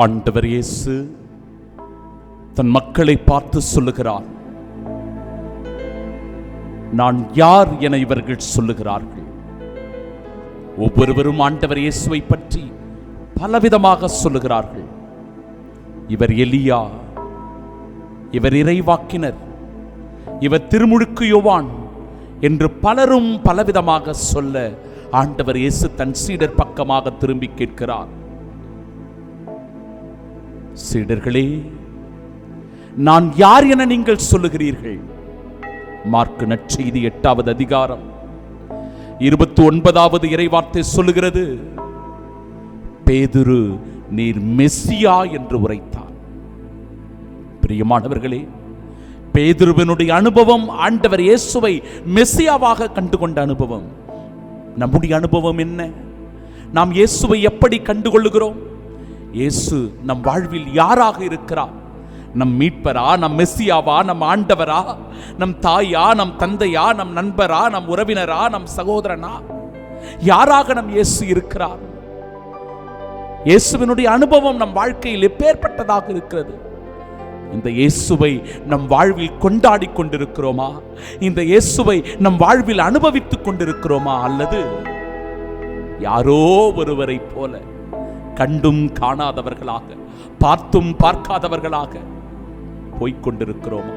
ஆண்டவர் இயேசு தன் மக்களை பார்த்து சொல்லுகிறார், நான் யார் என இவர்கள் சொல்லுகிறார்கள். ஒவ்வொருவரும் ஆண்டவர் இயேசுவை பற்றி பலவிதமாக சொல்லுகிறார்கள். இவர் எலியா, இவர் இறைவாக்கினர், இவர் திருமுழுக்கு யோவான் என்று பலரும் பலவிதமாக சொல்ல ஆண்டவர் இயேசு தன் சீடர் பக்கமாக திரும்பி கேட்கிறார், சீடர்களே, நான் யார் என நீங்கள் சொல்லுகிறீர்கள்? மார்க்கு நற்செய்தி 8வது அதிகாரம் 29வது இறைவார்த்தை சொல்லுகிறது, பேதுரு நீர் மெசியா என்று உரைத்தார். பிரியமானவர்களே, பேதுருவினுடைய அனுபவம் ஆண்டவர் இயேசுவை மெசியாவாக கண்டுகொண்ட அனுபவம். நம்முடைய அனுபவம் என்ன? நாம் இயேசுவை எப்படி கண்டுகொள்ளுகிறோம்? இயேசு நம் வாழ்வில் யாராக இருக்கிறார்? நம் மீட்பரா, நம் மெசியாவா, நம் ஆண்டவரா, நம் தாயா, நம் தந்தையா, நம் நண்பரா, நம் உறவினரா, நம் சகோதரனா? யாராக நம் இயேசு இருக்கிறார்? இயேசுவினுடைய அனுபவம் நம் வாழ்க்கையில் எப்பேற்பட்டதாக இருக்கிறது? இந்த இயேசுவை நம் வாழ்வில் கொண்டாடி கொண்டிருக்கிறோமா? இந்த இயேசுவை நம் வாழ்வில் அனுபவித்துக் கொண்டிருக்கிறோமா? அல்லது யாரோ ஒருவரை போல கண்டும் காணாதவர்களாக, பார்த்தும் பார்க்காதவர்களாக போய்கொண்டிருக்கிறோமா?